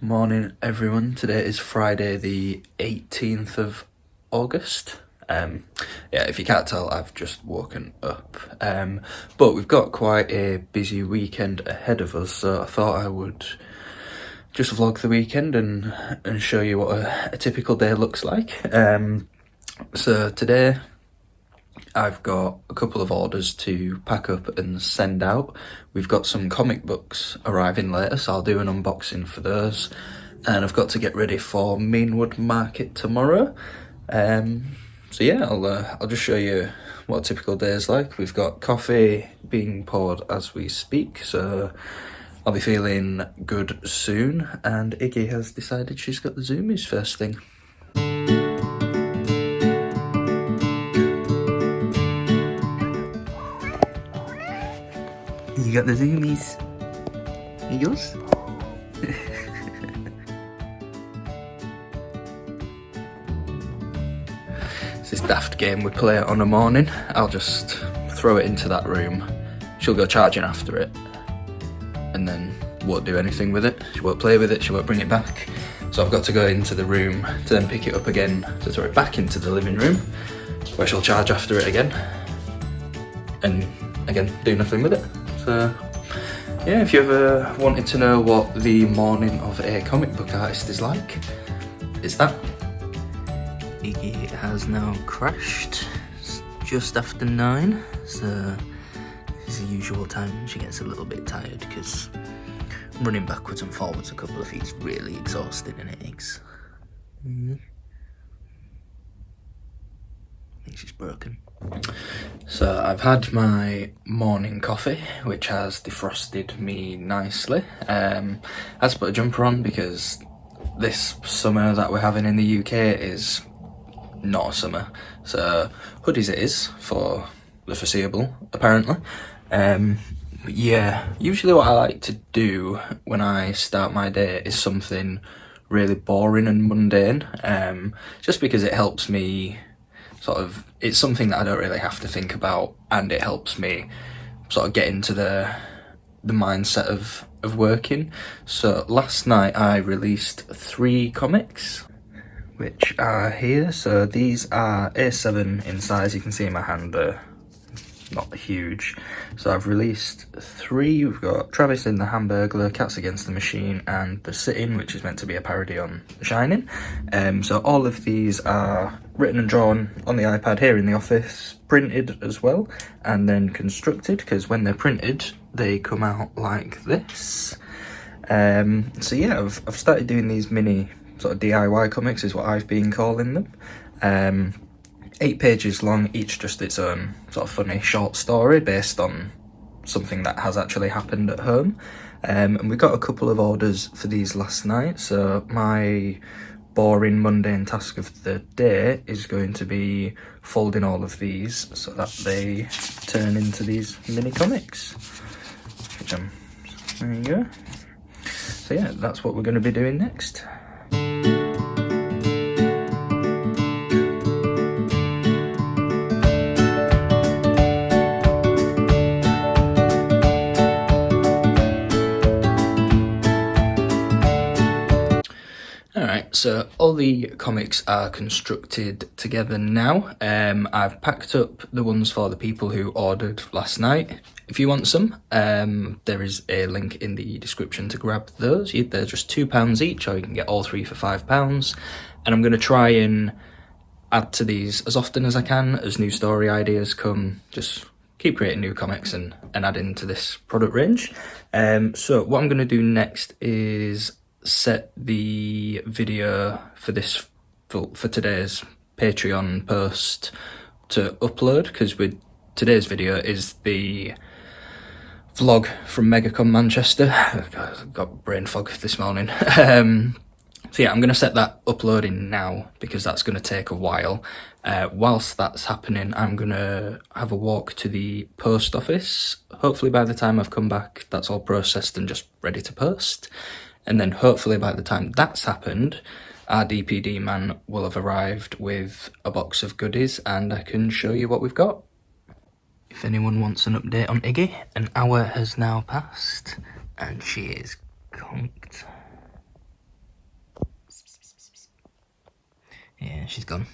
Morning everyone, today is Friday the 18th of August. Yeah, if you can't tell, I've just woken up. But we've got quite a busy weekend ahead of us, so I thought I would just vlog the weekend and show you what a typical day looks like. So today I've got a couple of orders to pack up and send out. We've got some comic books arriving later, so I'll do an unboxing for those. And I've got to get ready for Meanwood Market tomorrow. So yeah, I'll just show you what a typical day is like. We've got coffee being poured as we speak, so I'll be feeling good soon. And Iggy has decided she's got the zoomies first thing. You got the zoomies. Yours? It's this daft game we play on a morning. I'll just throw it into that room. She'll go charging after it. And then won't do anything with it. She won't play with it, she won't bring it back. So I've got to go into the room to then pick it up again, to throw it back into the living room, where she'll charge after it again. And again, do nothing with it. So yeah, if you ever wanted to know what the morning of a comic book artist is like, it's that. Iggy has now crashed. It's just after 9, so this is the usual time she gets a little bit tired, because running backwards and forwards a couple of feet is really exhausting, isn't it, Iggs? I think she's broken. So I've had my morning coffee, which has defrosted me nicely. I had to put a jumper on because this summer that we're having in the UK is not a summer. So hoodies it is for the foreseeable, apparently. But yeah, usually what I like to do when I start my day is something really boring and mundane, just because it helps me it's something that I don't really have to think about, and it helps me sort of get into the mindset of working. So last night I released 3 comics, which are here. So these are A7 in size. You can see in my hand they're not huge. So I've released 3. We've got Travis in the Hamburglar, Cats Against the Machine, and The Sitting, which is meant to be a parody on The Shining. So all of these are written and drawn on the iPad here in the office, printed as well, and then constructed, because when they're printed they come out like this. So yeah, I've started doing these mini sort of DIY comics, is what I've been calling them. 8 pages long, each just its own sort of funny short story based on something that has actually happened at home. And we got a couple of orders for these last night, so my boring mundane task of the day is going to be folding all of these so that they turn into these mini comics. There you go. So yeah, that's what we're going to be doing next. Alright, so all the comics are constructed together now. I've packed up the ones for the people who ordered last night. If you want some, there is a link in the description to grab those. They're just £2 each, or you can get all 3 for £5. And I'm going to try and add to these as often as I can, as new story ideas come. Just keep creating new comics and add into this product range. So what I'm going to do next is set the video for this for today's Patreon post to upload, because today's video is the vlog from MegaCon Manchester. I've got brain fog this morning. So yeah, I'm going to set that uploading now, because that's going to take a while. Whilst that's happening, I'm going to have a walk to the post office. Hopefully by the time I've come back, that's all processed and just ready to post. And then hopefully by the time that's happened, our DPD man will have arrived with a box of goodies, and I can show you what we've got. If anyone wants an update on Iggy, an hour has now passed and she is conked. she's gone.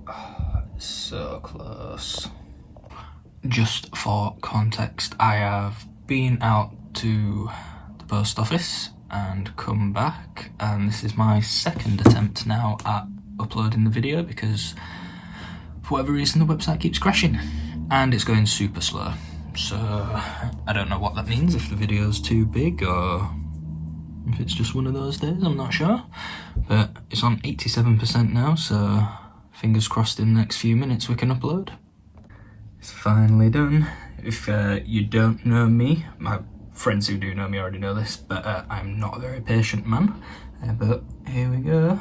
Oh, so close. Just for context, I have been out to the post office and come back, and this is my second attempt now at uploading the video because for whatever reason the website keeps crashing and it's going super slow. So I don't know what that means, if the video's too big or if it's just one of those days, I'm not sure. But it's on 87% now, so fingers crossed in the next few minutes we can upload. It's finally done. If you don't know me, my friends who do know me already know this, but I'm not a very patient man. But here we go.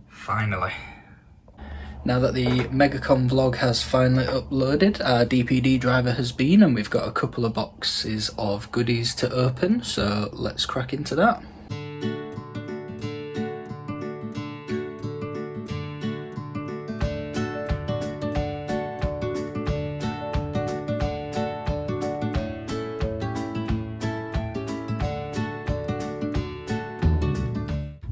Finally. Now that the MegaCon vlog has finally uploaded, our DPD driver has been, and we've got a couple of boxes of goodies to open, so let's crack into that.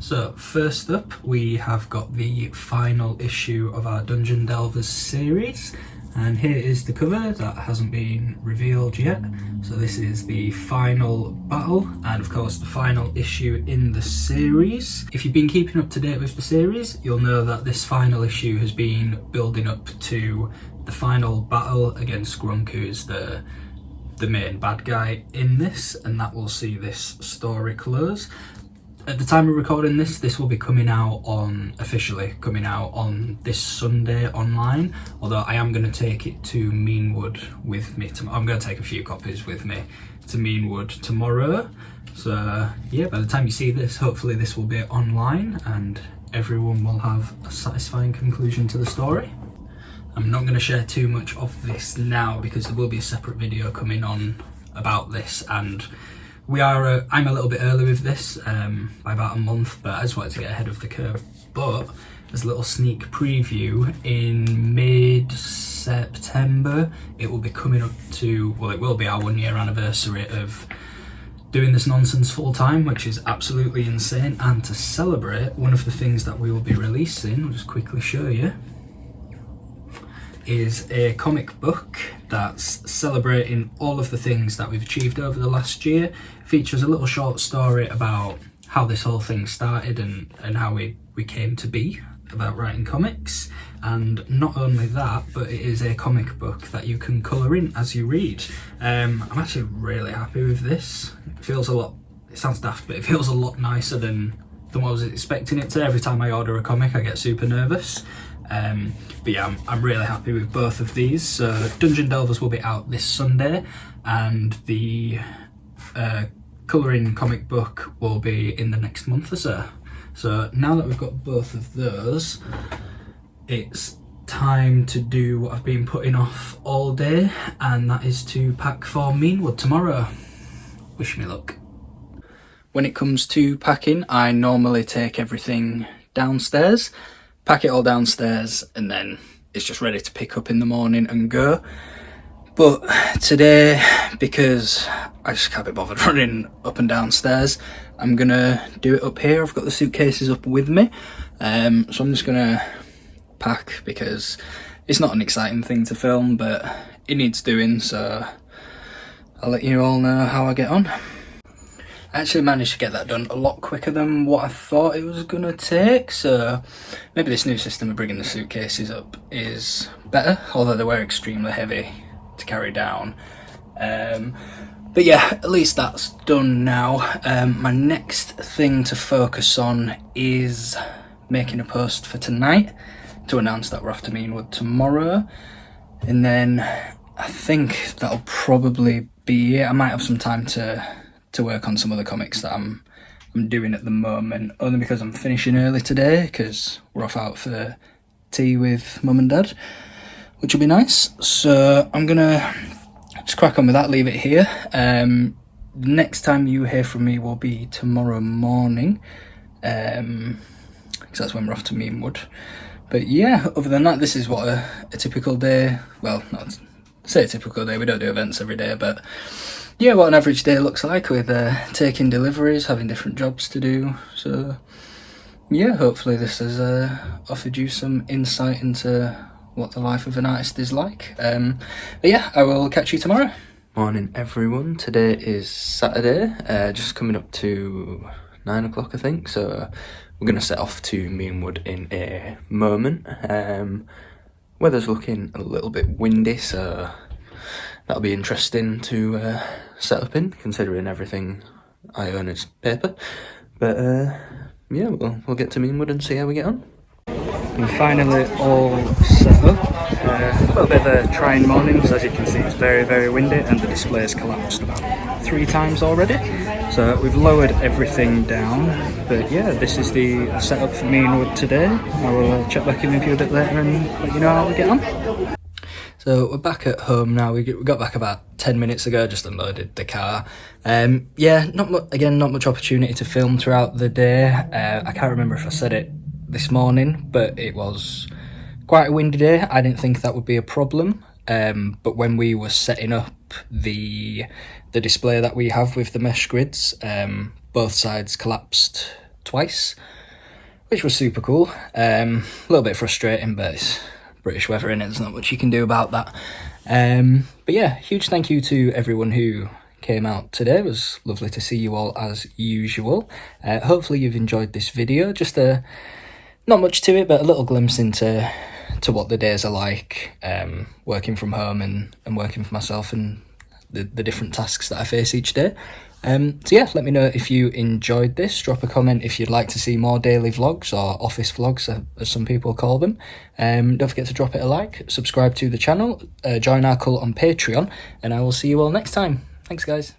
So first up, we have got the final issue of our Dungeon Delvers series, and here is the cover that hasn't been revealed yet. So this is the final battle, and of course the final issue in the series. If you've been keeping up to date with the series, you'll know that this final issue has been building up to the final battle against Grunk, who's the main bad guy in this, and that will see this story close. At the time of recording this, this will be coming out officially coming out on this Sunday online, although I am going to take it to Meanwood with me. I'm going to take a few copies with me to Meanwood tomorrow. So yeah, by the time you see this, hopefully this will be online and everyone will have a satisfying conclusion to the story. I'm not going to share too much of this now because there will be a separate video coming on about this, and I'm a little bit early with this by about a month, but I just wanted to get ahead of the curve. But as a little sneak preview, in mid-September it will be coming up to, well, it will be our 1 year anniversary of doing this nonsense full time, which is absolutely insane. And to celebrate, one of the things that we will be releasing, I'll just quickly show you, is a comic book that's celebrating all of the things that we've achieved over the last year. Features a little short story about how this whole thing started and how we came to be about writing comics. And not only that, but it is a comic book that you can colour in as you read. I'm actually really happy with this. It feels a lot, it sounds daft, but it feels a lot nicer than what I was expecting it to. Every time I order a comic I get super nervous. But yeah, I'm really happy with both of these. So Dungeon Delvers will be out this Sunday, and the colouring comic book will be in the next month or so. So now that we've got both of those, it's time to do what I've been putting off all day, and that is to pack for Meanwood tomorrow. Wish me luck. When it comes to packing, I normally take everything downstairs, pack it all downstairs, and then it's just ready to pick up in the morning and go. But today, because I just can't be bothered running up and downstairs, I'm gonna do it up here. I've got the suitcases up with me, so I'm just gonna pack because it's not an exciting thing to film, but it needs doing, so I'll let you all know how I get on. I actually managed to get that done a lot quicker than what I thought it was gonna take, so maybe this new system of bringing the suitcases up is better, although they were extremely heavy to carry down. But yeah, at least that's done now. My next thing to focus on is making a post for tonight to announce that we're off to Meanwood tomorrow, and then I think that'll probably be it. I might have some time to work on some other comics that I'm doing at the moment, only because I'm finishing early today because we're off out for tea with mum and dad, which will be nice. So I'm gonna just crack on with that, leave it here. Next time you hear from me will be tomorrow morning, because that's when we're off to Meanwood. But yeah, other than that, this is what a typical day, well, not say a typical day, we don't do events every day, but yeah, what an average day looks like with taking deliveries, having different jobs to do. So yeah, hopefully this has offered you some insight into what the life of an artist is like. But yeah, I will catch you tomorrow. Morning everyone, today is Saturday, just coming up to 9 o'clock I think, so we're going to set off to Meanwood in a moment. Weather's looking a little bit windy, so that'll be interesting to set up in, considering everything I own is paper. But yeah, we'll get to Meanwood and see how we get on. We're finally all set up. A little bit of a trying morning, because as you can see it's very windy and the display's collapsed about 3 times already. So we've lowered everything down, but yeah, this is the setup for Meanwood today. I will check back in with you a bit later and let you know how we get on. So we're back at home now. We got back about 10 minutes ago, just unloaded the car. Yeah, not much opportunity to film throughout the day. I can't remember if I said it this morning, but it was quite a windy day. I didn't think that would be a problem, but when we were setting up the display that we have with the mesh grids, both sides collapsed twice, which was super cool. A little bit frustrating, but it's British weather and there's not much you can do about that. But yeah, huge thank you to everyone who came out today. It was lovely to see you all as usual. Hopefully you've enjoyed this video. Just not much to it, but a little glimpse into what the days are like, working from home and working for myself, and the different tasks that I face each day. So yeah, let me know if you enjoyed this. Drop a comment if you'd like to see more daily vlogs, or office vlogs as some people call them. Don't forget to drop it a like, subscribe to the channel, join our cult on Patreon, and I will see you all next time. Thanks guys.